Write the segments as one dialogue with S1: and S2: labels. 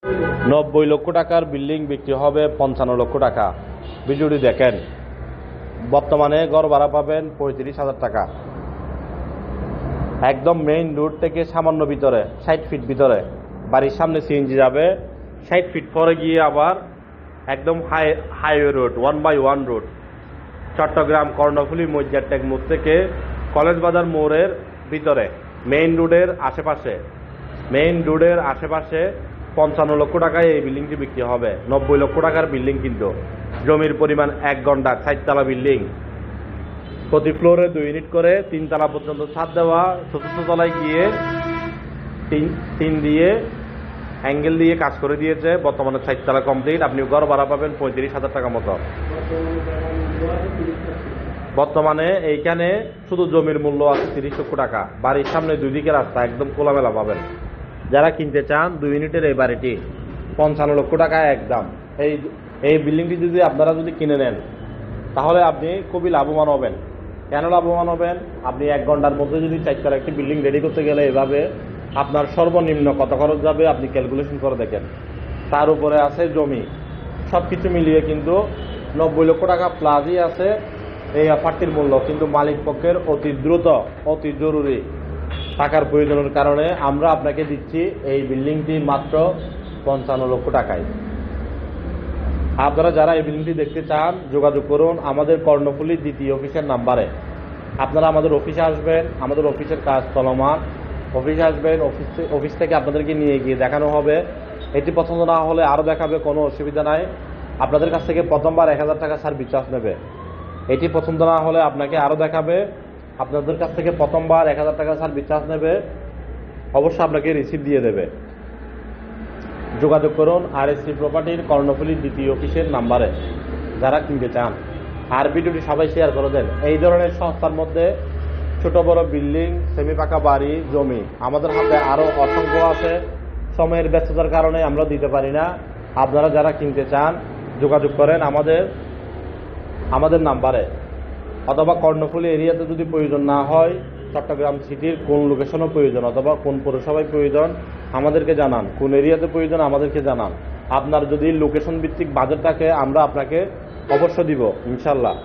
S1: 90 লক্ষ টাকার বিল্ডিং বিক্রি হবে 55 লক্ষ টাকা। ভিডিওটি দেখেন। বর্তমানে গড় ভাড়া পাবেন 35,000 টাকা। একদম মেইন রোড থেকে সামান্য ভিতরে 60 ফিট ভিতরে বাড়ির সামনে সিএনজি যাবে। 60 ফিট পরে গিয়ে আবার একদম highway road 1/1 road Chattogram Karnaphuli Majjartek মোড় থেকে কলেজ বাজার মোড়ের ভিতরে মেইন রোডের আশেপাশে 55 লক্ষ টাকায় এই বিল্ডিংটি বিক্রি হবে। 90 লক্ষ টাকার বিল্ডিং কিন্তু জমির পরিমাণ 1 ঘন্টা 4 তলা বিল্ডিং। প্রতি ফ্লোরে 2 ইউনিট করে 3 তলা পর্যন্ত ছাদ দেওয়া। চতুর্থ তলায় গিয়ে তিন দিয়ে অ্যাঙ্গেল দিয়ে কাজ করে দিয়েছে। বর্তমানে 4 তলা কমপ্লিট। আপনি ঘর ভাড়া পাবেন 35,000 টাকা মতো। বর্তমানে এইখানে শুধু জমির মূল্য আছে 30 লক্ষ টাকা। বাড়ির সামনে 2 দিকে রাস্তা একদম খোলামেলা পাবেন। যারা কিনতে চান 2 ইউনিটের এই বাড়িটি 55 লক্ষ টাকা একদম। এই বিল্ডিংটি যদি আপনারা কিনে নেন তাহলে আপনি খুবই লাভবান হবেন। কেন লাভবান হবেন? আপনি 1 ঘন্টার মধ্যে যদি 4 তলা একটি বিল্ডিং রেডি করতে গেলে এভাবে আপনার সর্বনিম্ন কত খরচ যাবে আপনি ক্যালকুলেশন করে দেখেন। তার উপরে আছে জমি, সব কিছু মিলিয়ে কিন্তু 90 লক্ষ টাকা প্লাসই আছে এই অফারটির মূল্য। কিন্তু মালিক পক্ষের অতি দ্রুত অতি জরুরি টাকার প্রয়োজনের কারণে আমরা আপনাকে দিচ্ছি এই বিল্ডিংটি মাত্র 55 লক্ষ টাকায়। আপনারা যারা এই বিল্ডিংটি দেখতে চান যোগাযোগ করুন আমাদের কর্ণফুলী দ্বিতীয় অফিসের নাম্বারে। আপনারা আমাদের অফিসে আসবেন, আমাদের অফিসের কাজ চলমান। অফিসে আসবেন, অফিস থেকে আপনাদেরকে নিয়ে গিয়ে দেখানো হবে। এটি পছন্দ না হলে আরও দেখাবে, কোনো অসুবিধা নাই। আপনাদের কাছ থেকে প্রথমবার 1000 টাকা সার্ভিস চার্জ নেবে। এটি পছন্দ না হলে আপনাকে আরও দেখাবে। আপনাদের কাছ থেকে প্রথমবার 1000 টাকা সার্ভিস চার্জ নেবে, অবশ্যই আপনাকে রিসিভ দিয়ে দেবে। যোগাযোগ করুন RSC প্রপার্টির কর্ণফুলী দ্বিতীয় অফিসের নাম্বারে যারা কিনতে চান। আর ভিডিওটি সবাই শেয়ার করে দেন। এই ধরনের সংস্থার মধ্যে ছোট বড় বিল্ডিং, সেমি পাকা বাড়ি, জমি আমাদের হাতে আরও অসংখ্য আছে। সময়ের ব্যস্ততার কারণে আমরা দিতে পারি না। আপনারা যারা কিনতে চান যোগাযোগ করেন আমাদের নাম্বারে, অথবা কর্ণফুলী এরিয়াতে যদি প্রয়োজন না হয়, চট্টগ্রাম সিটির কোন লোকেশনও প্রয়োজন অথবা কোন পৌরসভায় প্রয়োজন আমাদেরকে জানান। কোন এরিয়াতে প্রয়োজন আমাদেরকে জানান। আপনার যদি লোকেশন ভিত্তিক বাজেট থাকে আমরা আপনাকে অবশ্য দিব ইনশাল্লাহ।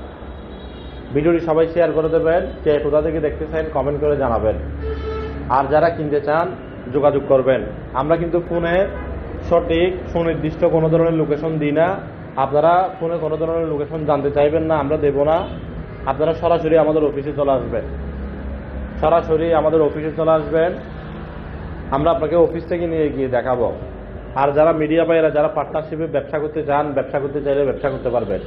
S1: ভিডিওটি সবাই শেয়ার করে দেবেন। কে কোথা থেকে দেখতে চান কমেন্ট করে জানাবেন। আর যারা কিনতে চান যোগাযোগ করবেন। আমরা কিন্তু ফোনে সঠিক সুনির্দিষ্ট কোনো ধরনের লোকেশন দিই না। আপনারা ফোনে কোনো ধরনের লোকেশন জানতে চাইবেন না, আমরা দেব না। আপনারা সরাসরি আমাদের অফিসে চলে আসবেন। আমরা আপনাকে অফিস থেকে নিয়ে গিয়ে দেখাবো। আর যারা মিডিয়া ভাইয়েরা যারা পার্টনারশিপে ব্যবসা করতে চান, ব্যবসা করতে চাইলে ব্যবসা করতে পারবেন।